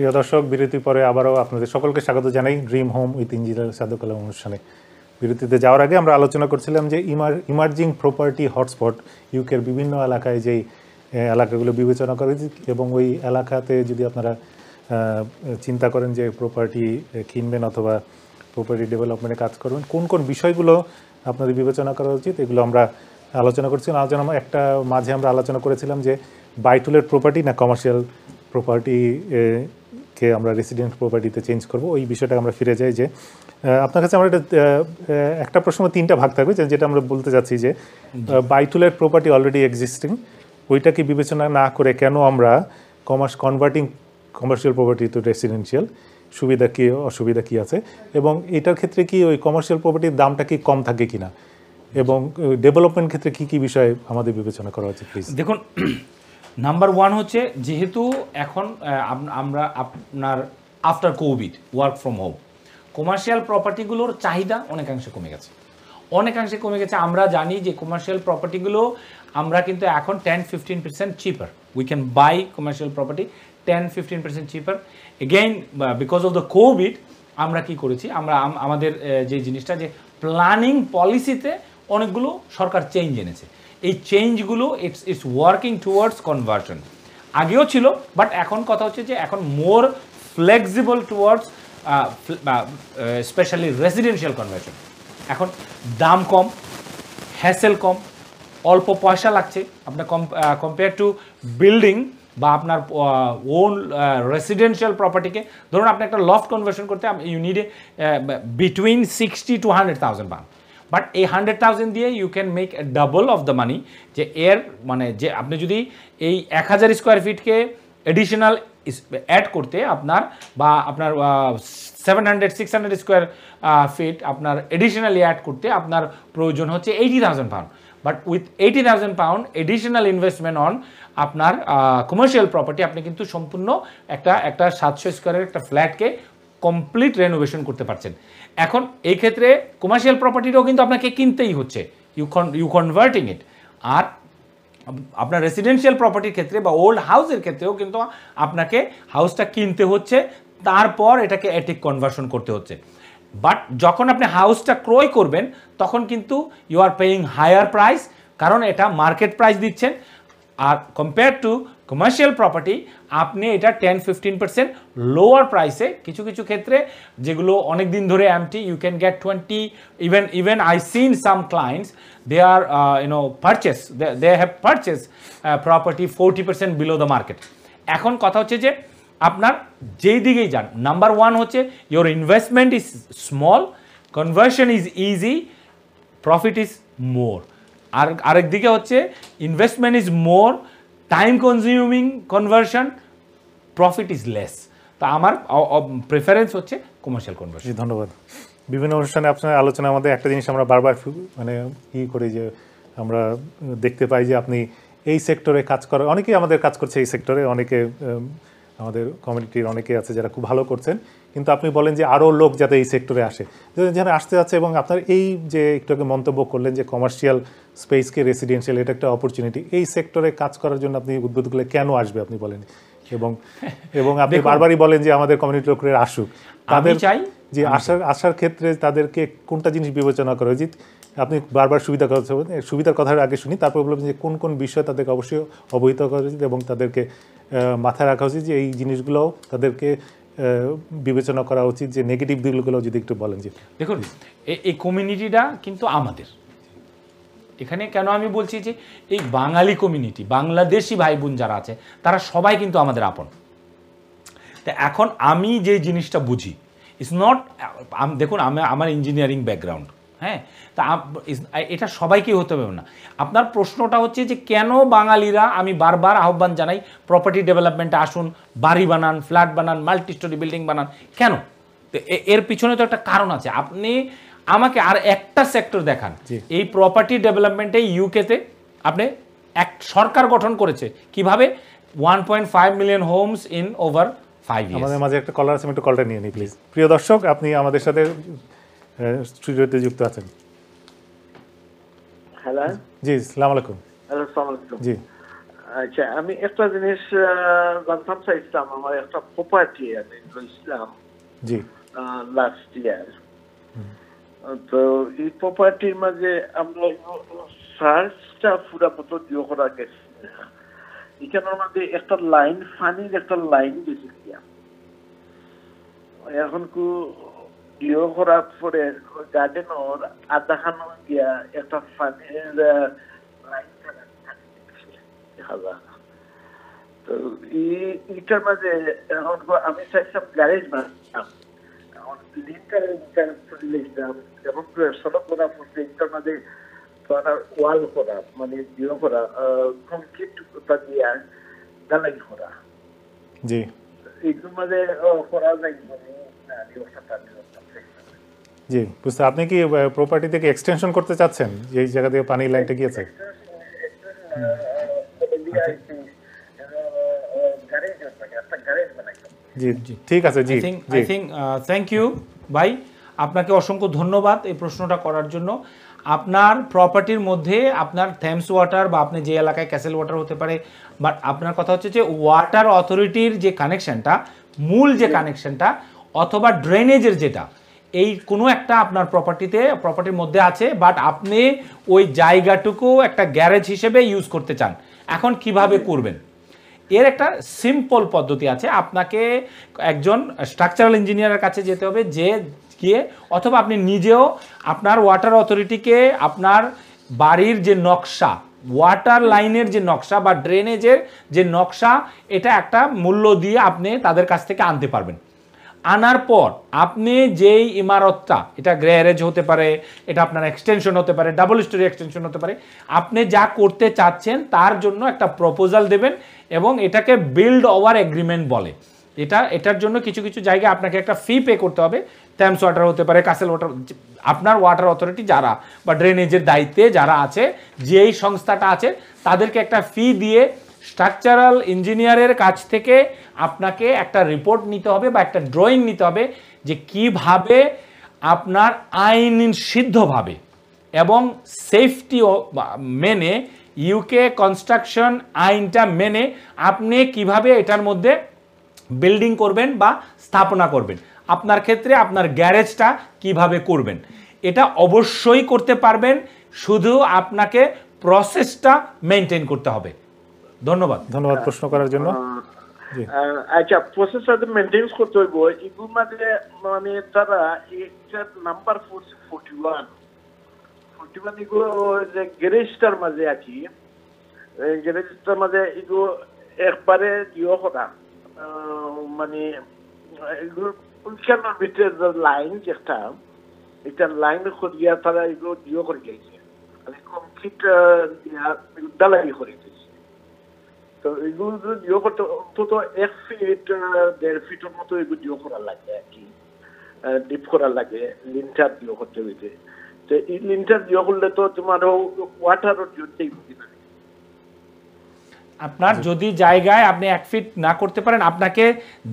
প্রিয় দর্শক, বিরতির পরে আবারও আপনাদের সকলকে স্বাগত জানাই ড্রিম হোম উইথ ইঞ্জিনিয়ার সাদুল কালাম অনুষ্ঠানে। বিরতিতে যাওয়ার আগে আমরা আলোচনা করছিলাম যে ইমার্জিং প্রপার্টি হটস্পট ইউকের বিভিন্ন এলাকায় যেই এলাকাগুলো বিবেচনা করা উচিত এবং ওই এলাকাতে যদি আপনারা চিন্তা করেন যে প্রপার্টি কিনবেন অথবা প্রপার্টি ডেভেলপমেন্টে কাজ করবেন, কোন কোন বিষয়গুলো আপনাদের বিবেচনা করা উচিত এগুলো আমরা আলোচনা করছিলাম। একটা মাঝে আমরা আলোচনা করেছিলাম যে বাই টু লেট প্রপার্টি না কমার্শিয়াল প্রপার্টি কে আমরা রেসিডেন্ট প্রপার্টিতে চেঞ্জ করব, ওই বিষয়টা আমরা ফিরে যাই। যে আপনার কাছে আমরা একটা প্রশ্ন তিনটা ভাগ থাকবে, যেটা আমরা বলতে যাচ্ছি যে buy to let property already existing, ওইটাকে বিবেচনা না করে কেন আমরা converting commercial property to residential, সুবিধা কী অসুবিধা কী আছে, এবং এটার ক্ষেত্রে কি ওই কমার্শিয়াল প্রপার্টির দামটা কি কম থাকে কিনা, এবং ডেভেলপমেন্ট ক্ষেত্রে কী কী বিষয় আমাদের বিবেচনা করা উচিত প্লিজ। দেখুন, নাম্বার ওয়ান হচ্ছে, যেহেতু এখন আমরা আপনার after covid work from home, commercial প্রপার্টিগুলোর চাহিদা অনেকাংশে কমে গেছে। আমরা জানি যে কমার্শিয়াল প্রপার্টিগুলো আমরা কিন্তু এখন 10-15% cheaper, we can buy commercial property 10-15% cheaper. Again because of the covid আমরা কি করেছি, আমরা আমাদের যে জিনিসটা যে প্ল্যানিং পলিসিতে অনেকগুলো সরকার চেঞ্জ এনেছে। এই চেঞ্জগুলো ইটস ওয়ার্কিং টুয়ার্ডস কনভার্সন। আগেও ছিল, বাট এখন কথা হচ্ছে যে এখন more flexible towards specially residential conversion. এখন দাম কম, হ্যাসেল কম, অল্প পয়সা লাগছে আপনার কম্পেয়ার টু বিল্ডিং বা আপনার ওন রেসিডেন্সিয়াল প্রপার্টিকে। ধরুন আপনি একটা লফট কনভার্সন করতে you need between 60 to 100,000 pound, but এই 100,000 দিয়ে you can make a double of the money. যে এর মানে যে আপনি যদি এই 1000 স্কোয়ার ফিটকে এডিশনাল অ্যাড করতে আপনার বা আপনার 700-600 স্কোয়ার ফিট আপনার এডিশনালি অ্যাড করতে আপনার প্রয়োজন হচ্ছে 80,000 pound. But with 80,000 pound additional investment on আপনার কমার্শিয়াল প্রপার্টি আপনি কিন্তু সম্পূর্ণ একটা 700 স্কোয়ারের একটা ফ্ল্যাটকে কমপ্লিট রেনোভেশন করতে পারছেন। এখন এই ক্ষেত্রে কমার্শিয়াল প্রপার্টিটাও কিন্তু আপনাকে কিনতেই হচ্ছে, ইউ কনভার্টিং ইট। আর আপনার রেসিডেন্সিয়াল প্রপার্টির ক্ষেত্রে বা ওল্ড হাউসের ক্ষেত্রেও কিন্তু আপনাকে হাউসটা কিনতে হচ্ছে, তারপর এটাকে অ্যাটিক কনভার্সন করতে হচ্ছে। বাট যখন আপনি হাউসটা ক্রয় করবেন তখন কিন্তু you are paying higher price, কারণ এটা মার্কেট প্রাইস দিচ্ছেন। আর কম্পেয়ার টু কমার্শিয়াল প্রপার্টি আপনি এটা 10-15% লোয়ার প্রাইসে কিছু কিছু ক্ষেত্রে, যেগুলো অনেক দিন ধরে empty, you can get 20, even I seen some clients they are purchase, they have purchase property 40% below the market. এখন কথা হচ্ছে যে আপনার যেই দিকেই যান, নাম্বার ওয়ান হচ্ছে your investment is small, conversion is easy, profit is more. আর আরেক দিকে হচ্ছে investment is more, time consuming conversion, profit is less. তা আমার প্রেফারেন্স হচ্ছে কমার্শিয়াল কনভার্সন। ধন্যবাদ। বিভিন্ন অনুষ্ঠানে আপনার আলোচনা আমাদের একটা জিনিস আমরা বারবার মানে করি যে আমরা দেখতে পাই যে আপনি এই সেক্টরে কাজ করেন, অনেকেই আমাদের কাজ করছে এই সেক্টরে, অনেকে আমাদের কমিউনিটির অনেকে আছে যারা খুব ভালো করছেন, কিন্তু আপনি বলেন যে আরও লোক যাতে এই সেক্টরে আসে, যারা আসতে যাচ্ছে। এবং আপনার এই যে একটু আগে মন্তব্য করলেন যে কমার্শিয়াল স্পেসকে রেসিডেন্সিয়াল, এটা একটা অপরচুনিটি, এই সেক্টরে কাজ করার জন্য আপনি উদ্বুদ্ধ করলে কেন আসবে আপনি বলেন, এবং আপনি বারবারই বলেন যে আমাদের কমিউনিটি লোকেরা আসুক, তাদের চাই যে আসার ক্ষেত্রে তাদেরকে কোনটা জিনিস বিবেচনা করা উচিত। আপনি বারবার সুবিধার কথার আগে শুনি, তারপর বলবেন যে কোন কোন বিষয় তাদেরকে অবশ্যই অবহিত করা উচিত এবং তাদেরকে মাথায় রাখা উচিত যে এই জিনিসগুলো তাদেরকে বিবেচনা করা উচিত, যে নেগেটিভ দিকগুলো যদি একটু বলেন। যে দেখুন, এই কমিউনিটিটা কিন্তু আমাদের এখানে, কেন আমি বলছি যে এই বাঙালি কমিউনিটি, বাংলাদেশি ভাই বোন যারা আছে তারা সবাই কিন্তু আমাদের আপন। তা এখন আমি যে জিনিসটা বুঝি, ইটস নট, দেখুন আমার ইঞ্জিনিয়ারিং ব্যাকগ্রাউন্ড, হ্যাঁ, তা এটা সবাইকেই হতে হবে না। আপনার প্রশ্নটা হচ্ছে যে কেন বাঙালিরা, আমি বারবার আহ্বান জানাই প্রপার্টি ডেভেলপমেন্টে আসুন, বাড়ি বানান, ফ্ল্যাট বানান, মাল্টি স্টোরি বিল্ডিং বানান, কেন? এর পিছনে তো একটা কারণ আছে। আপনি আমাকে আর একটা সেক্টর দেখান এই প্রপার্টি ডেভেলপমেন্টে ইউকেতে আপনি এক সরকার গঠন করেছে কিভাবে, 1.5 million homes in over 5 years. আমাদের মাঝে একটা কলার আছে, একটু কলটা নিয়ে নিই প্লিজ। প্রিয় দর্শক, আপনি আমাদের সাথে স্টুডিওতে যুক্ত আছেন। হ্যালো, জি, আসসালামু আলাইকুম। আসসালামু আলাইকুম। জি, আচ্ছা, আমি একটা জিনিস জানতাম চাইছিলাম। আমার একটা প্রপার্টি আমি লইছিলাম জি লাস্ট ইয়ার। তো এই প্রপার্টির মাঝে আমরা সার্চটা পুরা মতো দিও করা গেছে। এখানের মধ্যে একটা লাইন, ফানির একটা লাইন গেছে গিয়া। এখন কু দিও করার পরে গার্ডেনের আধা খানো গিয়া একটা ফানির লাইন দেখা যায়। তো এইটার মাঝে এখন আমি চাইছিলাম গ্যারেজ বানাতাম। এখন লিঙ্কার এবং সড়ক করা পড়ছে এইটার মাঝে ওয়াল করা, মানে দিও করা, কংক্রিট দিয়া ঢালাই করা। জি এইগুলোর মাঝে করা যায় মানে জি বুঝতে। আপনি কি প্রপার্টি থেকে এক্সটেনশন করতে চাচ্ছেন, যে এই জায়গা থেকে পানির লাইনটা গিয়েছে? জি জি ঠিক আছে। জি আই থিঙ্ক থ্যাংক ইউ ভাই, আপনাকে অসংখ্য ধন্যবাদ এই প্রশ্নটা করার জন্য। আপনার প্রপার্টির মধ্যে আপনার থেমস ওয়াটার বা আপনি যে এলাকায় ক্যাসেল ওয়াটার হতে পারে, বাট আপনার কথা হচ্ছে যে ওয়াটার অথরিটির যে কানেকশনটা, মূল যে কানেকশনটা অথবা ড্রেনেজের যেটা, এই কোনো একটা আপনার প্রপার্টির মধ্যে আছে, বাট আপনি ওই জায়গাটুকু একটা গ্যারেজ হিসেবে ইউজ করতে চান। এখন কিভাবে করবেন, এর একটা সিম্পল পদ্ধতি আছে। আপনাকে একজন স্ট্রাকচারাল ইঞ্জিনিয়ারের কাছে যেতে হবে, যে গিয়ে অথবা আপনি নিজেও আপনার ওয়াটার অথরিটিকে আপনার বাড়ির যে নকশা, ওয়াটার লাইনের যে নকশা বা ড্রেনেজের যে নকশা, এটা একটা মূল্য দিয়ে আপনি তাদের কাছ থেকে আনতে পারবেন। আনার পর আপনি যেই ইমারতটা, এটা গ্যারেজ হতে পারে, এটা আপনার এক্সটেনশন হতে পারে, ডাবল স্টোরি এক্সটেনশন হতে পারে, আপনি যা করতে চাচ্ছেন তার জন্য একটা প্রপোজাল দেবেন এবং এটাকে বিল্ড ওভার এগ্রিমেন্ট বলে। এটার জন্য কিছু কিছু জায়গায় আপনাকে একটা ফি পে করতে হবে। থেমস ওয়াটার হতে পারে, কাসেল ওয়াটার, আপনার ওয়াটার অথরিটি যারা বা ড্রেনেজের দায়িত্বে যারা আছে, যেই সংস্থাটা আছে, তাদেরকে একটা ফি দিয়ে স্ট্রাকচারাল ইঞ্জিনিয়ারের কাছ থেকে আপনাকে একটা রিপোর্ট নিতে হবে বা একটা ড্রয়িং নিতে হবে, যে কিভাবে আপনার আইন সিদ্ধভাবে এবং সেফটি মেনে, ইউকে কনস্ট্রাকশন আইনটা মেনে আপনি কিভাবে এটার মধ্যে বিল্ডিং করবেন বা স্থাপনা করবেন। আপনার ক্ষেত্রে আপনার গ্যারেজটা কিভাবে করবেন, এটা অবশ্যই করতে পারবেন, শুধু আপনাকে প্রসেসটা মেনটেন করতে হবে। ধন্যবাদ প্রশ্ন করার জন্য। আচ্ছা, প্রসেসটা মেনটেন করতে হইব। এগুলোর মাঝে মানে তারা এইটার নাম্বার 41 এগুলো যে গ্যারেজটার মাঝে আছি, গ্যারেজটার মাঝে এগুলো একবারে দিও করা, মানে এগুলো ওইখানের ভিতরে লাইন যেটা, এটা লাইন করিয়া তারা এগুলো দিও করে গেছে, মানে কংক্রিট ঢালাই করে গেছে। তো এগুলো দিও করতে অন্তত 1 ফিট 1.5 ফিটের মতো এগুলো দিও করা লাগে আর কি, ডিপ করা লাগে, লিন্টার দিও করতে হইতে। তো এই লিন্টার দিও করলে তো তোমার ওয়াটারও দিতেই হবে। আপনার যদি জায়গায় আপনি 1 ফিট না করতে পারেন, আপনাকে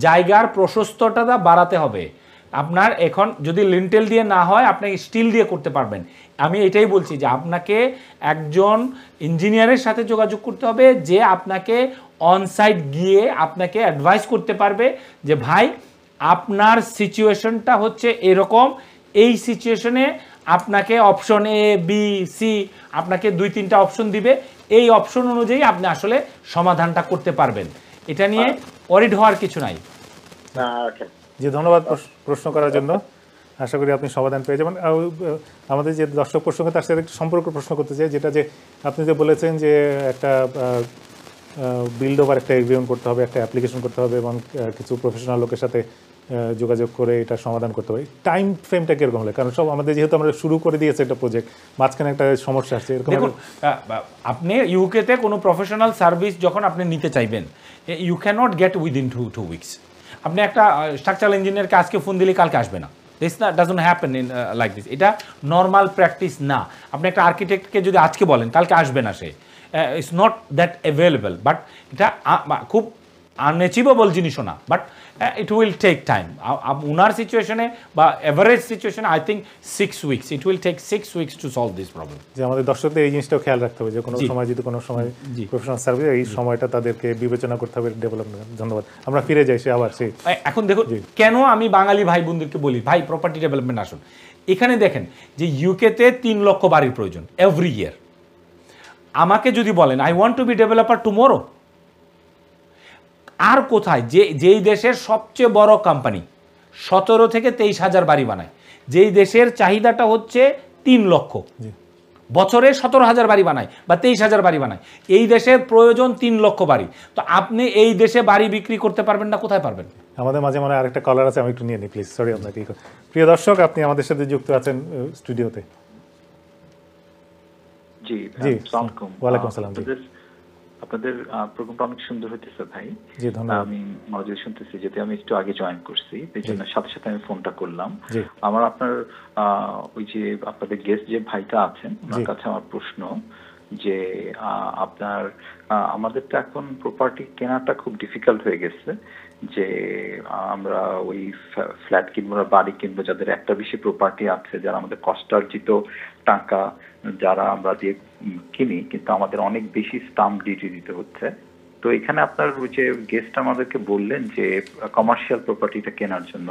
জায়গার প্রশস্তটা বাড়াতে হবে। আপনার এখন যদি লিন্টেল দিয়ে না হয়, আপনি স্টিল দিয়ে করতে পারবেন। আমি এটাই বলছি যে আপনাকে একজন ইঞ্জিনিয়ারের সাথে যোগাযোগ করতে হবে, যে আপনাকে অনসাইট গিয়ে আপনাকে অ্যাডভাইস করতে পারবে যে ভাই আপনার সিচুয়েশনটা হচ্ছে এরকম, এই সিচুয়েশনে আপনাকে অপশন এ বি সি আপনাকে 2-3টা অপশন দিবে, এই অপশন অনুযায়ী আপনি আসলে সমাধানটা করতে পারবেন। এটা নিয়ে ওয়ারিড হওয়ার কিছু নাই। জি ধন্যবাদ প্রশ্ন করার জন্য। আশা করি আপনি সমাধান পেয়ে যাবেন। আমাদের যে দর্শক প্রশ্ন, তার সাথে একটা সম্পর্ক প্রশ্ন করতে চাই, যেটা যে আপনি যে বলেছেন যে একটা বিল্ড ওভার একটা এগ্রিমেন্ট করতে হবে, একটা অ্যাপ্লিকেশন করতে হবে এবং কিছু প্রফেশনাল লোকের সাথে যোগাযোগ করে এটা সমাধান করতে হবে। টাইম ফ্রেমটা কীরকম হলে, কারণ সব আমাদের যেহেতু আমরা শুরু করে দিয়েছি একটা প্রজেক্ট, মাঝখানে একটা সমস্যা আসছে এরকম। দেখুন, আপনি ইউকেতে কোনো প্রফেশনাল সার্ভিস যখন আপনি নিতে চাইবেন, you can't get within 2 weeks. আপনি একটা স্ট্রাকচারাল ইঞ্জিনিয়ারকে আজকে ফোন দিলে কালকে আসবে না। This doesn't happen in like this. এটা নর্মাল প্র্যাকটিস না। আপনি একটা আর্কিটেক্টকে যদি আজকে বলেন, কালকে আসবে না সে, it's not that available. But এটা খুব আনঅ্যাচিভেবল জিনিসও না, but it will take time. ওনার সিচুয়েশনে বা এভারেজ সিচুয়েশনে I think 6 weeks, it will take 6 weeks to solve this problem. যে আমাদের দর্শকদের এই জিনিসটাও খেয়াল রাখতে হবে যে কোনো সময় যদি কোনো সময় প্রফেশনাল সার্ভিস এই সময়টা তাদেরকে বিবেচনা করতে হবে ডেভেলপমেন্ট। ধন্যবাদ। আমরা ফিরে যাই আবার সেই এখন দেখুন কেন আমি বাঙালি ভাই বোনদেরকে বলি ভাই প্রপার্টি ডেভেলপমেন্ট আসুন। এখানে দেখেন যে ইউকেতে 3 লক্ষ বাড়ির প্রয়োজন এভরি ইয়ার। আমাকে যদি বলেন I want to be developer tomorrow, আর কোথায় যেই দেশের সবচেয়ে বড় কোম্পানি 17 থেকে 23,000 বাড়ি বানায়, যেই দেশের চাহিদাটা হচ্ছে 3 লক্ষ, বছরে 17,000 বাড়ি বানায় বা 23,000 বাড়ি বানায়, এই দেশের প্রয়োজন 3 লক্ষ বাড়ি। তো আপনি এই দেশে বাড়ি বিক্রি করতে পারবেন না, কোথায় পারবেন? আমাদের মাঝে মনে আরেকটা কলার আছে, আমি একটু নিয়ে নিই প্লিজ, সরি আপনাকে। প্রিয় দর্শক, আপনি আমাদের সাথে যুক্ত আছেন স্টুডিওতে। জি ওয়ালাইকুম আসসালাম। আপনাদের প্রোগ্রামটা অনেক সুন্দর হইতেছে ভাই। জি ধন্যবাদ। আমি মনোযোগ শুনতেছি, যেহেতু আমি একটু আগে জয়েন করছি, এই জন্য সাথে সাথে আমি ফোনটা করলাম। আমার আপনার ওই যে আপনাদের গেস্ট যে ভাইটা আছেন ওনার কাছে আমার প্রশ্ন যে আপনার আমাদের তো এখন প্রপার্টি কেনাটা খুব ডিফিকাল্ট হয়ে গেছে, যে আমরা ওই ফ্ল্যাট কিনবো না বাড়ি কিনবো যাদের একটা বেশি প্রপার্টি আছে, যারা আমাদের কষ্টার্জিত টাকা যারা আমরা দিয়ে কিনি, কিন্তু আমাদের অনেক বেশি স্টাম্প ডিউটি দিতে হচ্ছে। তো এখানে আপনার ওই যে গেস্ট আমাদেরকে বললেন যে কমার্শিয়াল প্রপার্টিটা কেনার জন্য,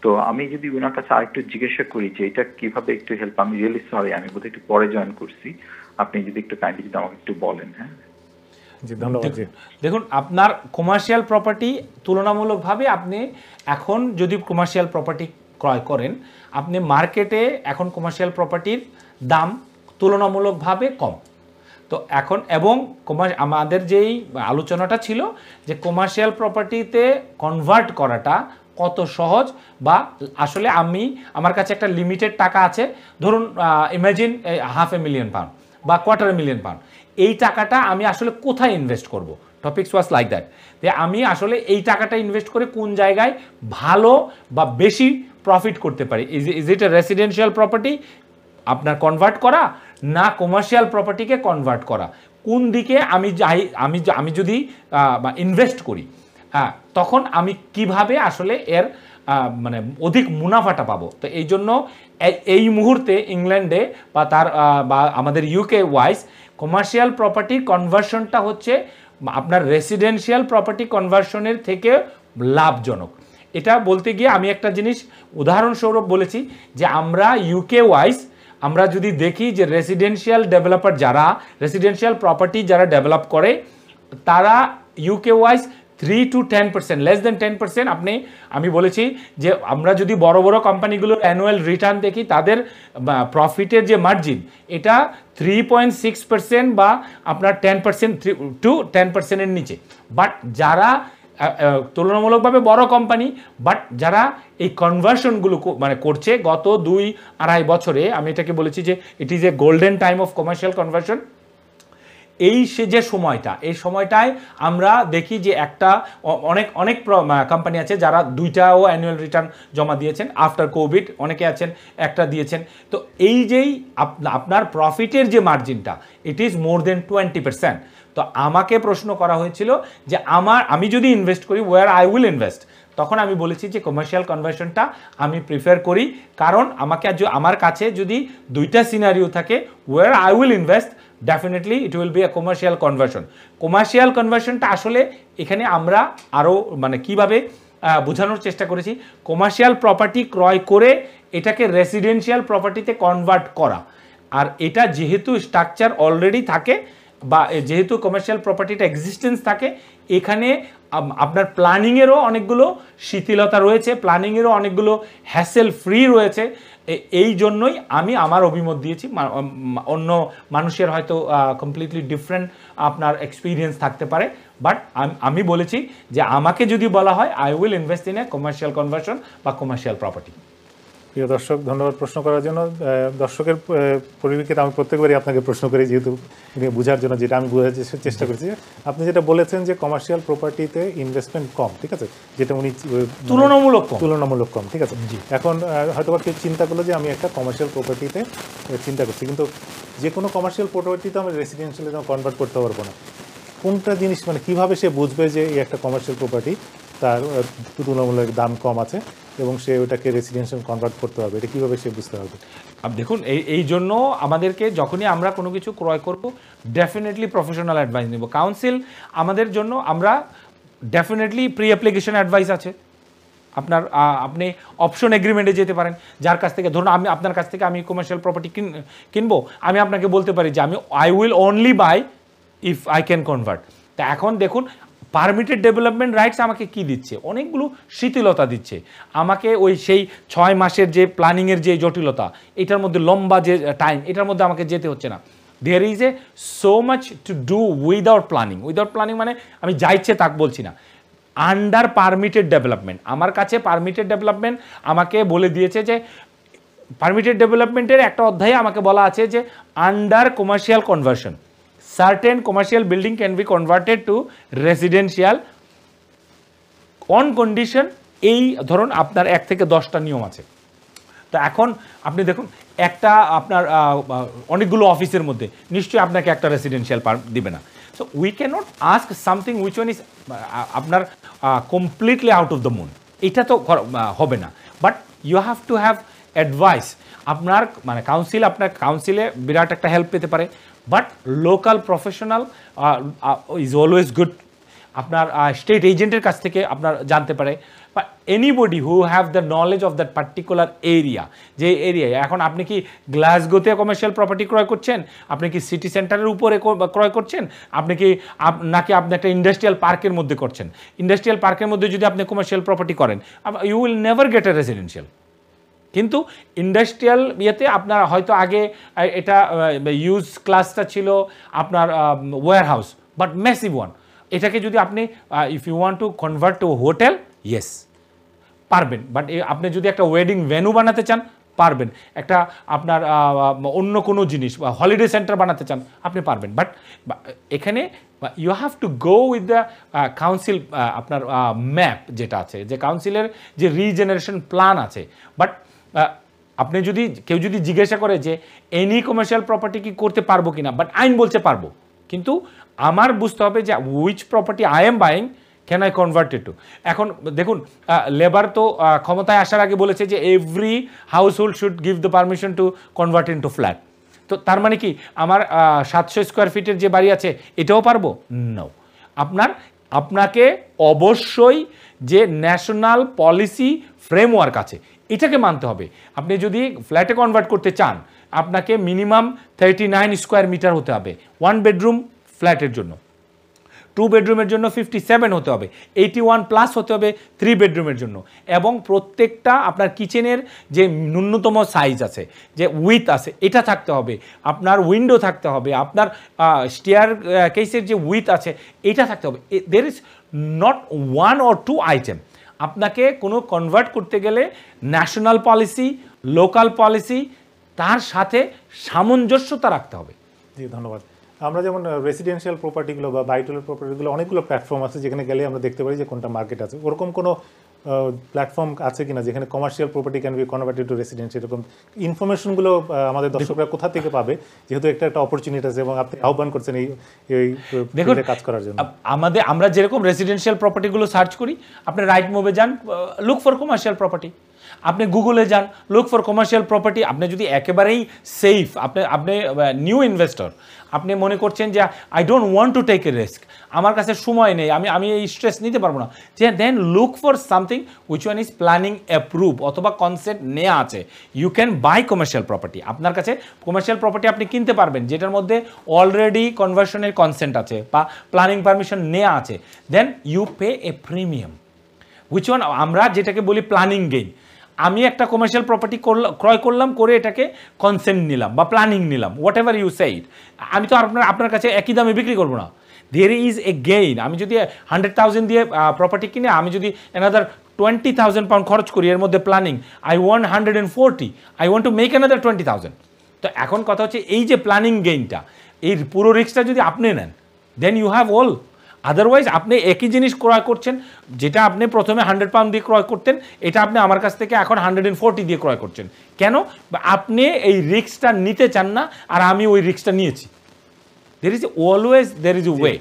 তো আমি যদি ওনার কাছে আরেকটু জিজ্ঞাসা করি যে এটা কিভাবে একটু হেল্প, আমি রিয়েলি সরি আমি বোধহয় একটু পরে জয়েন করছি, আপনি যদি একটু কাইন্ডলি যদি আমাকে একটু বলেন। হ্যাঁ জি ধন্যবাদ। দেখুন আপনার কমার্শিয়াল প্রপার্টি তুলনামূলকভাবে আপনি এখন যদি কমার্শিয়াল প্রপার্টি ক্রয় করেন, আপনি মার্কেটে এখন কমার্শিয়াল প্রপার্টির দাম তুলনামূলকভাবে কম। তো এখন এবং আমাদের যেই আলোচনাটা ছিল যে কমার্শিয়াল প্রপার্টিতে কনভার্ট করাটা কত সহজ, বা আসলে আমার কাছে একটা লিমিটেড টাকা আছে, ধরুন ইমাজিন £500,000 বা £250,000, এই টাকাটা আমি আসলে কোথায় ইনভেস্ট করব? টপিকস ওয়াজ লাইক দ্যাট, যে আমি আসলে এই টাকাটা ইনভেস্ট করে কোন জায়গায় ভালো বা বেশি প্রফিট করতে পারি। Is it A residential property আপনার কনভার্ট করা, না কমার্শিয়াল প্রপার্টিকে কনভার্ট করা, কোন দিকে আমি যদি ইনভেস্ট করি, তখন আমি কিভাবে আসলে এর মানে অধিক মুনাফাটা পাবো। তো এই জন্য এই মুহূর্তে ইংল্যান্ডে বা আমাদের ইউকে ওয়াইজ কমার্শিয়াল প্রপার্টির কনভার্সনটা হচ্ছে আপনার রেসিডেন্সিয়াল প্রপার্টি কনভার্সনের থেকে লাভজনক। এটা বলতে গিয়ে আমি একটা জিনিস উদাহরণস্বরূপ বলেছি যে আমরা ইউকে ওয়াইজ আমরা যদি দেখি যে রেসিডেন্সিয়াল ডেভেলপার যারা রেসিডেন্সিয়াল প্রপার্টি যারা ডেভেলপ করে, তারা UK wise 3 to 10%, less than 10%। আমি বলেছি যে আমরা যদি বড় বড় কোম্পানিগুলোর অ্যানুয়াল রিটার্ন দেখি, তাদের প্রফিটের যে মার্জিন এটা 3.6% বা আপনার 10% to 10%-এর নিচে। বাট যারা তুলনামূলকভাবে বড় কোম্পানি, বাট যারা এই কনভার্সনগুলো মানে করছে গত 2-2.5 বছরে, আমি এটাকে বলেছি যে it is a golden time of commercial conversion. এই যে সময়টা, এই সময়টায় আমরা দেখি যে অনেক কোম্পানি আছে যারা 2টাও অ্যানুয়াল রিটার্ন জমা দিয়েছেন আফটার কোভিড, অনেকে আছেন একটা দিয়েছেন। তো এই যেই আপনার প্রফিটের যে মার্জিনটা, ইট ইজ মোর দেন 20%। তো আমাকে প্রশ্ন করা হয়েছিল যে আমি যদি ইনভেস্ট করি, ওয়ার আই উইল ইনভেস্ট, তখন আমি বলেছি যে কমার্শিয়াল কনভার্সনটা আমি প্রিফার করি, কারণ আমার কাছে যদি 2টা সিনারিও থাকে, where I will invest, definitely it will be a commercial conversion. Commercial কনভার্সনটা আসলে এখানে আমরা আরও মানে কিভাবে বোঝানোর চেষ্টা করেছি, কমার্শিয়াল প্রপার্টি ক্রয় করে এটাকে রেসিডেন্সিয়াল প্রপার্টিতে কনভার্ট করা। আর এটা যেহেতু স্ট্রাকচার অলরেডি থাকে বা যেহেতু কমার্শিয়াল প্রপার্টিটা এক্সিস্টেন্স থাকে, এখানে আপনার প্ল্যানিংয়েরও অনেকগুলো শিথিলতা রয়েছে, প্ল্যানিংয়েরও অনেকগুলো হ্যাসেল ফ্রি রয়েছে। এই জন্যই আমি আমার অভিমত দিয়েছি। অন্য মানুষের হয়তো কমপ্লিটলি ডিফারেন্ট আপনার এক্সপিরিয়েন্স থাকতে পারে, বাট আমি বলেছি যে আমাকে যদি বলা হয়, I will invest in a commercial conversion বা কমার্শিয়াল প্রপার্টি। প্রিয় দর্শক, ধন্যবাদ প্রশ্ন করার জন্য। দর্শকের পরিপ্রেক্ষিতে আমি প্রত্যেকবারই আপনাকে প্রশ্ন করি, যেহেতু বোঝার জন্য, যেটা আমি বোঝার চেষ্টা করেছি। আপনি যেটা বলেছেন যে কমার্শিয়াল প্রপার্টিতে ইনভেস্টমেন্ট কম, ঠিক আছে, যেটা উনি তুলনামূলক কম, ঠিক আছে। এখন হয়তো কেউ চিন্তা করলো যে আমি একটা কমার্শিয়াল প্রপার্টিতে চিন্তা করছি, কিন্তু যে কোনো কমার্শিয়াল প্রপার্টিতে আমি রেসিডেন্সিয়ালে কনভার্ট করতে পারবো না। কোনটা জিনিস মানে কিভাবে সে বুঝবে যে এই একটা কমার্শিয়াল প্রপার্টি তার তুলনামূলক দাম কম আছে এবং সে ওটাকে রেসিডেন্সিয়াল কনভার্ট করতে হবে, এটা কিভাবে সে বুঝতে পারবে? দেখুন এই জন্য আমাদেরকে যখনই আমরা কোনো কিছু ক্রয় করব ডেফিনেটলি প্রফেশনাল অ্যাডভাইস নেব। কাউন্সিল আমাদের জন্য আমরা ডেফিনেটলি প্রি অ্যাপ্লিকেশন অ্যাডভাইস আছে। আপনি অপশন এগ্রিমেন্টে যেতে পারেন, যার কাছ থেকে ধরুন আমি আপনার কাছ থেকে আমি কমার্শিয়াল প্রপার্টি কিনবো, আমি আপনাকে বলতে পারি যে I will only buy if I can convert. তা এখন দেখুন পারমিটেড ডেভেলপমেন্ট রাইটস আমাকে কি দিচ্ছে, অনেকগুলো শিথিলতা দিচ্ছে আমাকে। ওই সেই 6 মাসের যে প্ল্যানিংয়ের যে জটিলতা, এটার মধ্যে লম্বা যে টাইম, এটার মধ্যে আমাকে যেতে হচ্ছে না। There is a so much to do without planning. Without planning মানে আমি যা ইচ্ছে তাক বলছি না, আন্ডার পারমিটেড ডেভেলপমেন্ট। আমার কাছে পারমিটেড ডেভেলপমেন্ট আমাকে বলে দিয়েছে যে পারমিটেড ডেভেলপমেন্টের একটা অধ্যায়ে আমাকে বলা আছে যে under commercial conversion certain commercial building can be converted to residential on condition. এই ধরুন আপনার 1 থেকে 10টা নিয়ম আছে। তো এখন আপনি দেখুন একটা আপনার অনেকগুলো অফিসের মধ্যে নিশ্চয়ই আপনাকে একটা রেসিডেন্সিয়াল দিবে না। So we can not ask something which one is আপনার completely out of the moon, এটা তো হবে না। But you have to have advice. আপনার মানে আপনার কাউন্সিলে বিরাট একটা হেল্প পেতে পারে, but local professional is always good. আপনার স্টেট এজেন্টের কাছ থেকে আপনার জানতে পারে, বা anybody who have the knowledge of that particular area. যে এরিয়ায় এখন আপনি কি গ্লাসগোতে কমার্শিয়াল প্রপার্টি ক্রয় করছেন, আপনি কি সিটি সেন্টারের উপরে ক্রয় করছেন, আপনি কি নাকি আপনি একটা ইন্ডাস্ট্রিয়াল পার্কের মধ্যে করছেন। ইন্ডাস্ট্রিয়াল পার্কের মধ্যে যদি আপনি কমার্শিয়াল প্রপার্টি করেন, you will never get a residential. কিন্তু ইন্ডাস্ট্রিয়াল ইয়েতে আপনার হয়তো আগে এটা ইউজ ক্লাসটা ছিল আপনার warehouse, but massive one. এটাকে যদি আপনি if you want to convert to hotel, yes পারবেন। বাট আপনি যদি একটা ওয়েডিং ভেন্যু বানাতে চান, পারবেন। একটা আপনার অন্য কোনো জিনিস বা হলিডে সেন্টার বানাতে চান, আপনি পারবেন। বাট এখানে you have to go with the council আপনার ম্যাপ যেটা আছে, যে কাউন্সিলের যে রিজেনারেশন প্ল্যান আছে। বাট আপনি যদি কেউ যদি জিজ্ঞাসা করে যে এনি কমার্শিয়াল প্রপার্টি কি করতে পারবো কিনা, বাট আইন বলছে পারবো, কিন্তু আমার বুঝতে হবে যে which property I am buying can I converted to. এখন দেখুন লেবার তো ক্ষমতায় আসার আগে বলেছে যে every household should give the permission to convert into flat. তো তার মানে কি আমার 700 স্কোয়ার ফিটের যে বাড়ি আছে এটাও পারবো? নো। আপনাকে অবশ্যই যে ন্যাশনাল পলিসি ফ্রেমওয়ার্ক আছে এটাকে মানতে হবে। আপনি যদি ফ্ল্যাটে কনভার্ট করতে চান, আপনাকে মিনিমাম 39 স্কোয়ার মিটার হতে হবে 1 বেডরুম ফ্ল্যাটের জন্য। 2 বেডরুমের জন্য 57 হতে হবে, 81 প্লাস হতে হবে 3 বেডরুমের জন্য। এবং প্রত্যেকটা আপনার কিচেনের যে ন্যূনতম সাইজ আছে, যে উইথ আছে, এটা থাকতে হবে। আপনার উইন্ডো থাকতে হবে, আপনার স্টেয়ার কেসের যে উইথ আছে এটা থাকতে হবে। There is not 1 or 2 item. আপনাকে কোনো কনভার্ট করতে গেলে ন্যাশনাল পলিসি, লোকাল পলিসি, তার সাথে সামঞ্জস্যতা রাখতে হবে। জি ধন্যবাদ। আমরা যেমন রেসিডেন্সিয়াল প্রপার্টিগুলো বা বাইটুলার প্রপার্টিগুলো অনেকগুলো প্ল্যাটফর্ম আছে যেখানে গেলে আমরা দেখতে পারি যে কোনটা মার্কেট আছে। ওরকম কোনো প্ল্যাটফর্ম আছে কিনা যেখানে commercial property can be converted to residential? এরকম ইনফরমেশনগুলো আমাদের দর্শকরা কোথা থেকে পাবে, যেহেতু একটা অপরচুনিটি আছে এবং আপনি আহ্বান করছেন এই ফিল্ডে কাজ করার জন্য? আমরা যেরকম রেসিডেন্সিয়াল প্রপার্টিগুলো সার্চ করি, আপনি রাইট মুভে যান, লুক ফর কমার্শিয়াল প্রপার্টি। আপনি গুগলে যান, লুক ফর কমার্শিয়াল প্রপার্টি। আপনি যদি একেবারেই সেফ, আপনি নিউ ইনভেস্টর, আপনি মনে করছেন যে I don't want to take a risk, আমার কাছে সময় নেই, আমি এই স্ট্রেস নিতে পারবো না, যে then look for something which one is planning approve অথবা কনসেপ্ট নেওয়া আছে। You can buy commercial property. আপনার কাছে কমার্শিয়াল প্রপার্টি আপনি কিনতে পারবেন যেটার মধ্যে অলরেডি কনভার্সনের কনসেন্ট আছে বা প্ল্যানিং পারমিশন নেওয়া আছে। Then you pay a premium, which one আমরা যেটাকে বলি প্ল্যানিং গেইন। আমি একটা কমার্শিয়াল প্রপার্টি ক্রয় করলাম, করে এটাকে কনসেন্ট নিলাম বা প্ল্যানিং নিলাম, হোয়াট এভার ইউ সেইড, আমি তো আপনার কাছে একই দামে বিক্রি করবো না। There is a gain. আমি যদি 100,000 দিয়ে প্রপার্টি কিনে আমি যদি অ্যানাদার 20,000 পাউন্ড খরচ করি, এর মধ্যে planning, I want 140, I want to make another 20,000। তো এখন কথা হচ্ছে এই যে প্ল্যানিং গেইনটা, এই পুরো রিস্কটা যদি আপনি নেন, then you have all. Otherwise আপনি একই জিনিস ক্রয় করছেন, যেটা আপনি প্রথমে 100 পাউন্ড দিয়ে ক্রয় করতেন, এটা আপনি আমার কাছ থেকে এখন 140 দিয়ে ক্রয় করছেন। কেন? আপনি এই রিস্কটা নিতে চান না, আর আমি ওই রিস্কটা নিয়েছি। There is a way.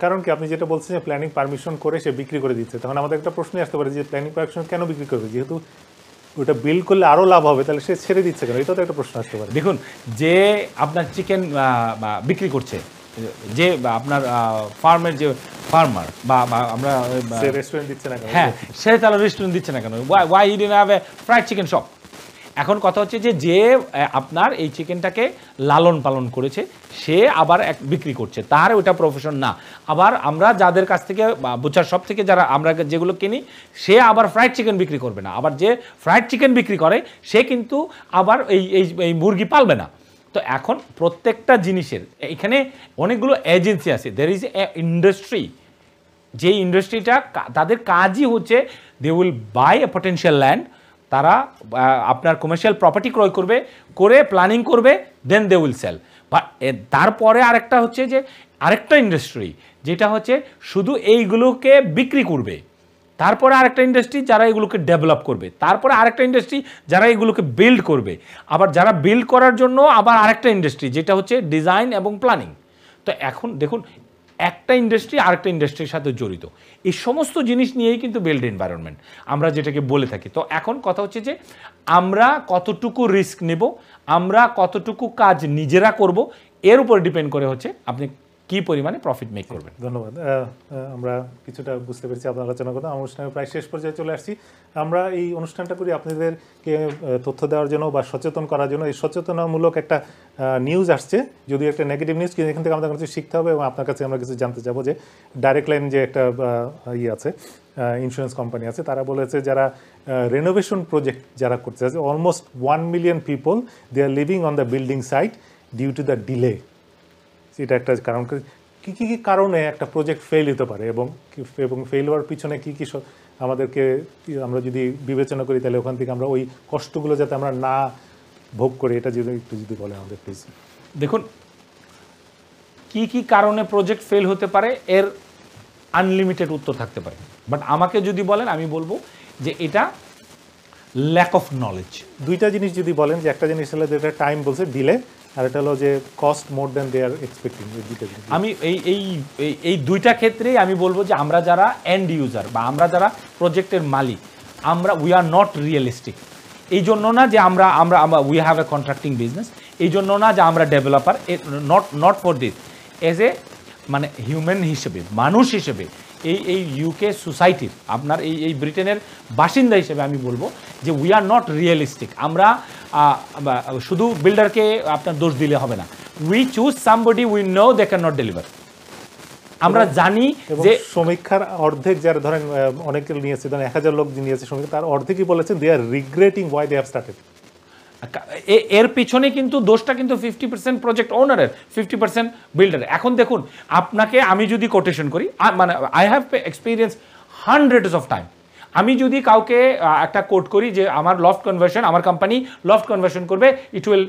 কারণ কি আপনি যেটা বলছেন যে প্ল্যানিং পারমিশন করে সে বিক্রি করে দিচ্ছে, তখন আমাদের একটা প্রশ্ন আসতে পারে যে প্ল্যানিং পারমিশন কেন বিক্রি করবে, যেহেতু ওটা বিল্ড করলে আরও লাভ হবে, তাহলে সে ছেড়ে দিচ্ছে কেন, এটা তো একটা প্রশ্ন আসতে পারে। দেখুন, যে আপনার চিকেন বিক্রি করছে, যে আপনার ফার্মের যে ফার্মার বা আমরা রেস্টুরেন্ট দিচ্ছে না কেন, হ্যাঁ সে তাহলে রেস্টুরেন্ট দিচ্ছে না কেন, why he didn't have a fried chicken shop. এখন কথা হচ্ছে যে আপনার এই চিকেনটাকে লালন পালন করেছে সে আবার বিক্রি করছে, তার ওটা প্রফেশন না। আবার আমরা যাদের কাছ থেকে বুচার শপ থেকে যারা আমরা যেগুলো কিনি, সে আবার ফ্রাইড চিকেন বিক্রি করবে না। আবার যে ফ্রাইড চিকেন বিক্রি করে সে কিন্তু আবার এই মুরগি পালবে না। তো এখন প্রত্যেকটা জিনিসের এখানে অনেকগুলো এজেন্সি আছে, দের ইজ এ ইন্ডাস্ট্রি। যে ইন্ডাস্ট্রিটা তাদের কাজই হচ্ছে they will buy a potential land, তারা আপনার কমার্শিয়াল প্রপার্টি ক্রয় করবে, করে প্ল্যানিং করবে, দেন দে উইল সেল। বা তারপরে আরেকটা হচ্ছে যে আরেকটা ইন্ডাস্ট্রি যেটা হচ্ছে শুধু এইগুলোকে বিক্রি করবে, তারপরে আরেকটা ইন্ডাস্ট্রি যারা এগুলোকে ডেভেলপ করবে, তারপরে আরেকটা ইন্ডাস্ট্রি যারা এগুলোকে বিল্ড করবে, আবার যারা বিল্ড করার জন্য আবার আরেকটা ইন্ডাস্ট্রি যেটা হচ্ছে ডিজাইন এবং প্ল্যানিং। তো এখন দেখুন, একটা ইন্ডাস্ট্রি আরেকটা ইন্ডাস্ট্রির সাথে জড়িত, এই সমস্ত জিনিস নিয়েই কিন্তু বিল্ড এনভায়রনমেন্ট আমরা যেটাকে বলে থাকি। তো এখন কথা হচ্ছে যে আমরা কতটুকু রিস্ক নেব, আমরা কতটুকু কাজ নিজেরা করব, এর উপর ডিপেন্ড করে হচ্ছে আপনি কি পরিমাণে প্রফিট মেক করবেন। ধন্যবাদ। আমরা কিছুটা বুঝতে পেরেছি আপনার আলোচনা করতে, অনুষ্ঠানের প্রায় শেষ পর্যায়ে চলে আসছি। আমরা এই অনুষ্ঠানটা করি আপনাদেরকে তথ্য দেওয়ার জন্য বা সচেতন করার জন্য। এই সচেতনামূলক একটা নিউজ আসছে, যদিও একটা নেগেটিভ নিউজ, কিন্তু এখান থেকে আমাদের কিছু শিখতে হবে এবং আপনার কাছে আমরা কিছু জানতে চাবো। যে ডাইরেক্ট লাইন যে একটা আছে ইন্স্যুরেন্স কোম্পানি আছে, তারা বলেছে যারা রেনোভেশন প্রজেক্ট যারা করতে চাচ্ছে, almost 1 million people they are living on the building site due to the delay. এটা একটা কারণ। কী কী কারণে একটা প্রজেক্ট ফেল হতে পারে এবং ফেল হওয়ার পিছনে কী কী আমাদেরকে আমরা যদি বিবেচনা করি, তাহলে ওখান থেকে আমরা ওই কষ্টগুলো যাতে আমরা না ভোগ করি, এটা যদি বলেন আমাদের প্লিজ। দেখুন, কি কি কারণে প্রজেক্ট ফেল হতে পারে এর আনলিমিটেড উত্তর থাকতে পারে, বাট আমাকে যদি বলেন আমি বলবো যে এটা ল্যাক অফ নলেজ। দুইটা জিনিস যদি বলেন, যে একটা জিনিস হলো যেটা টাইম বলছে ডিলে, আর এটা হলো যে cost more than they are expecting. আমি এই দুইটা ক্ষেত্রেই আমি বলবো যে আমরা যারা এন্ড ইউজার বা আমরা যারা প্রজেক্টের মালিক, আমরা উই আর নট রিয়েলিস্টিক। এই জন্য না যে আমরা we have a contracting business, এই জন্য না যে আমরা developer, not for this. As a মানে হিউম্যান হিসেবে, মানুষ হিসেবে, এই ইউকে সোসাইটির আপনার এই ব্রিটেনের বাসিন্দা হিসেবে আমি বলবো যে উই আর নট রিয়েলিস্টিক। আমরা শুধু বিল্ডারকে আপনার দোষ দিলে হবে না, we choose somebody we know they can not deliver. আমরা জানি যে সমীক্ষার অর্ধেক যারা ধরেন অনেকে নিয়েছে, ধরেন 1000 লোক নিয়েছে সমীক্ষা, তার অর্ধেকই বলেছেন দে আর regretting why they have started. এর পিছনে কিন্তু দোষটা কিন্তু 50% প্রজেক্ট ওনারের, 50% বিল্ডার। এখন দেখুন, আপনাকে আমি যদি কোটেশন করি, মানে I have experience hundreds of time, আমি যদি কাউকে একটা কোট করি যে আমার লফট কনভার্সন, আমার কোম্পানি লফট কনভার্সন করবে, ইট উইল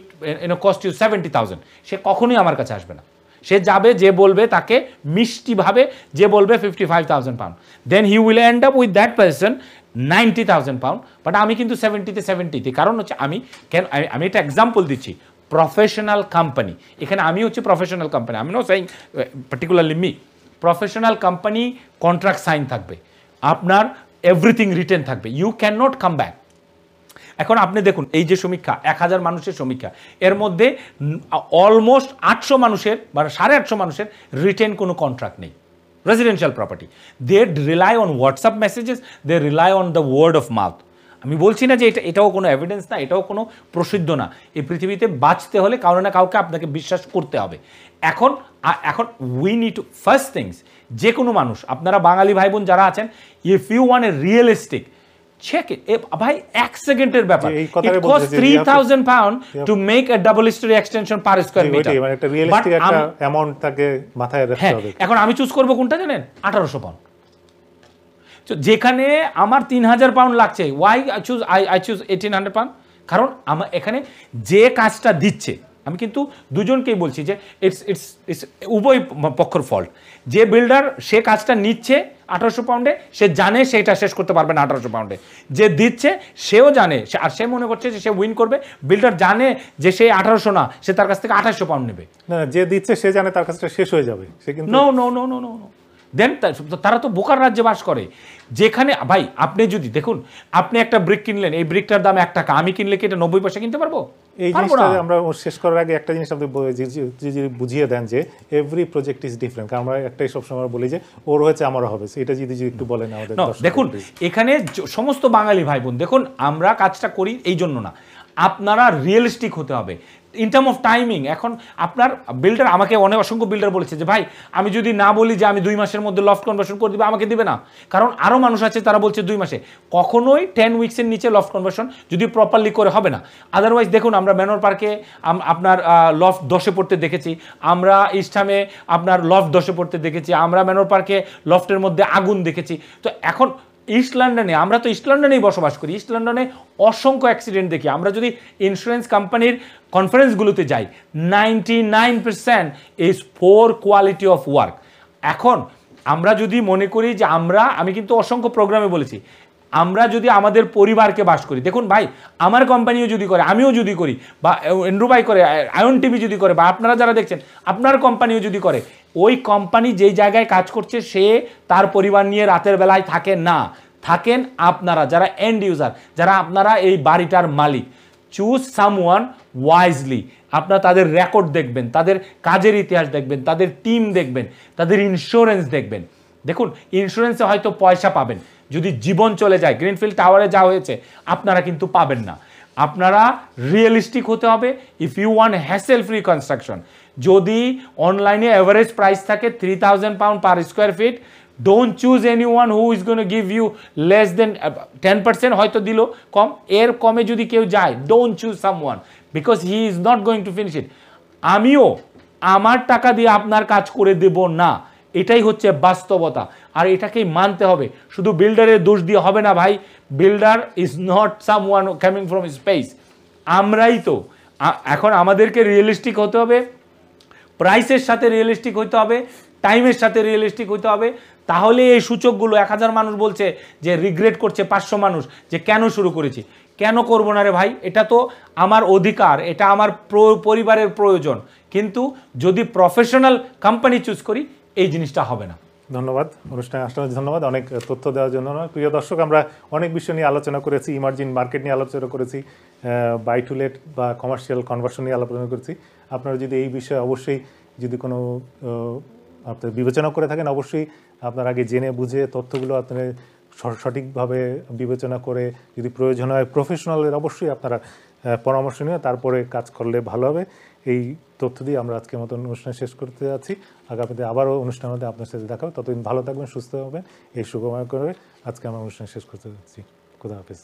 কস্ট ইউ 70,000, সে কখনোই আমার কাছে আসবে না। সে যাবে যে বলবে তাকে মিষ্টিভাবে, যে বলবে 55,000 pound, then he will end up with that person 90,000 pound. But আমি কিন্তু 70-তে, কারণ হচ্ছে আমি একটা এক্সাম্পল দিচ্ছি, প্রফেশনাল কোম্পানি, এখানে আমি হচ্ছে প্রফেশনাল কোম্পানি, আমি no saying particularly me, professional company, contract sign থাকবে, আপনার এভরিথিং রিটেন থাকবে, you can not come back. এখন আপনি দেখুন, এই যে সমীক্ষা, 1000 মানুষের সমীক্ষা, এর মধ্যে অলমোস্ট 800 মানুষের বা 850 মানুষের রিটেন কোনো কন্ট্রাক্ট নেই, residential property. They rely on WhatsApp messages, they rely on the word of mouth. আমি বলছি না যে এটাও কোনো এভিডেন্স না, এটাও কোনো প্রসিদ্ধ না। এই পৃথিবীতে বাঁচতে হলে কারো না কাউকে আপনাকে বিশ্বাস করতে হবে। এখন we need to first things, যে কোনো মানুষ, আপনারা বাঙালি ভাই বোন যারা আছেন, if you want a realistic, check it. ভাই 1 সেকেন্ডের ব্যাপার, it costs 3,000 pound to make a double story extension per square meter, মানে একটা রিয়েলিস্টিক একটা অ্যামাউন্ট তাকে মাথায় রাখতে হবে। এখন আমি চুজ করব কোনটা জানেন? 1800 পাউন্ড। তো যেখানে আমার 3000 পাউন্ড লাগছে, why I choose 1800 পাউন্ড? কারণ আমার এখানে যে কাজটা দিচ্ছে, আমি কিন্তু দুজনকেই বলছি যে ইটস ইটস ইটস উভয় পক্ষের ফল্ট। যে বিল্ডার সে কাজটা নিচ্ছে 1800 পাউন্ডে, সে জানে সেটা শেষ করতে পারবে না 1800 পাউন্ডে। যে দিচ্ছে সেও জানে, আর সে মনে করছে যে সে উইন করবে। বিল্ডার জানে যে সে 1800 না, সে তার কাছ থেকে 2800 পাউন্ড নেবে। না, যে দিচ্ছে সে জানে তার কাজটা শেষ হয়ে যাবে, সে কিন্তু no no no no no no then তারা তো বোকার রাজ্যে বাস করে, যেখানে ভাই আপনি যদি দেখুন, আপনি একটা ব্রিক কিনলেন, এই ব্রিকটার দাম 1 টাকা, আমি কিনলে কি এটা 90 পয়সা কিনতে পারবো? এই জিনিসটা আমরা শেষ করার আগে একটা জিনিস আপনি বুঝিয়ে দেন যে এভরি প্রজেক্ট ইজ ডিফারেন্ট। কারণ আমরা একটাই সবসময় বলি যে ওর হয়েছে আমারও হবে, এটা যদি একটু বলেন আমাদের। দেখুন এখানে সমস্ত বাঙালি ভাই বোন, দেখুন আমরা কাজটা করি এই জন্য না, আপনারা রিয়েলিস্টিক হতে হবে ইন টার্ম অফ টাইমিং। এখন আপনার বিল্ডার, আমাকে অসংখ্য বিল্ডার বলেছে যে ভাই আমি যদি না বলি যে আমি 2 মাসের মধ্যে লফট কনভার্সন করে দিবে, আমাকে দিবে না। কারণ আরও মানুষ আছে তারা বলছে 2 মাসে। কখনোই 10 উইকসের নিচে লফট কনভার্সন যদি প্রপারলি করে হবে না। আদারওয়াইজ দেখুন আমরা ম্যানর পার্কে আপনার লফট 10-এ পড়তে দেখেছি, আমরা ইস্টহামে আপনার লফট 10-এ পড়তে দেখেছি, আমরা ম্যানর পার্কে লফটের মধ্যে আগুন দেখেছি। তো এখন ইস্ট লন্ডনে, আমরা তো ইস্ট লন্ডনেই বসবাস করি, ইস্ট লন্ডনে অসংখ্য অ্যাক্সিডেন্ট দেখি। আমরা যদি ইন্স্যুরেন্স কোম্পানির কনফারেন্সগুলোতে যাই, 99% is poor quality of work. এখন আমরা যদি মনে করি যে আমি কিন্তু অসংখ্য প্রোগ্রামে বলেছি, আমরা যদি আমাদের পরিবারকে বাস করি, দেখুন ভাই আমার কোম্পানিও যদি করে, আমিও যদি করি, বা এন্ড্রু ভাই করে, আয়ন টিভি যদি করে, বা আপনারা যারা দেখছেন আপনার কোম্পানিও যদি করে, ওই কোম্পানি যেই জায়গায় কাজ করছে সে তার পরিবার নিয়ে রাতের বেলায় থাকে না, থাকেন আপনারা যারা এন্ড ইউজার, যারা আপনারা এই বাড়িটার মালিক। Choose someone wisely. আপনারা তাদের রেকর্ড দেখবেন, তাদের কাজের ইতিহাস দেখবেন, তাদের টিম দেখবেন, তাদের ইন্স্যুরেন্স দেখবেন। দেখুন ইন্স্যুরেন্সে হয়তো পয়সা পাবেন, যদি জীবন চলে যায়, গ্রিনফিল্ড টাওয়ারে যা হয়েছে আপনারা কিন্তু পাবেন না। আপনারা রিয়েলিস্টিক হতে হবে if you want hassle free construction. যদি অনলাইনে অ্যাভারেজ প্রাইস থাকে 3000 pound per square feet, don't choose anyone who is gonna give you less than 10%, হয়তো দিল কম, এর কমে যদি কেউ যায়, don't choose someone because he is not going to finish it. আমিও আমার টাকা দিয়ে আপনার কাজ করে দেব না, এটাই হচ্ছে বাস্তবতা, আর এটাকেই মানতে হবে। শুধু বিল্ডারের দোষ দিয়ে হবে না ভাই, builder is not someone coming from space, আমরাই তো। এখন আমাদেরকে রিয়েলিস্টিক হতে হবে, প্রাইসের সাথে রিয়েলিস্টিক হতে হবে, টাইমের সাথে রিয়েলিস্টিক হতে হবে। তাহলে এই সূচকগুলো 1000 মানুষ বলছে যে রিগ্রেট করছে, 500 মানুষ যে কেন শুরু করেছি। কেন করব না রে ভাই, এটা তো আমার অধিকার, এটা আমার পরিবারের প্রয়োজন। কিন্তু যদি প্রফেশনাল কোম্পানি চুজ করি এই জিনিসটা হবে না। ধন্যবাদ অনুষ্ঠানে আসার ধন্যবাদ, অনেক তথ্য দেওয়ার জন্য। প্রিয় দর্শক, আমরা অনেক বিষয় নিয়ে আলোচনা করেছি, ইমার্জিং মার্কেট নিয়ে আলোচনা করেছি, বাই টু লেট বা কমার্শিয়াল কনভার্সন নিয়ে আলোচনা করেছি। আপনারা যদি এই বিষয়ে অবশ্যই যদি কোনো আপনার বিবেচনা করে থাকেন, অবশ্যই আপনার আগে জেনে বুঝে তথ্যগুলো আপনারা সঠিকভাবে বিবেচনা করে যদি প্রয়োজন হয় প্রফেশনালের অবশ্যই আপনারা পরামর্শ নিয়ে তারপরে কাজ করলে ভালো হবে। এই তথ্য দিয়ে আমরা আজকের মতন অনুষ্ঠান শেষ করতে যাচ্ছি। আগামীতে আবারও অনুষ্ঠানের মধ্যে আপনার সাথে দেখা হবে। ততদিন ভালো থাকবেন, সুস্থ হবেন, এই শুভকামনা করে আজকে আমরা অনুষ্ঠান শেষ করতে যাচ্ছি। খুদা হাফেজ।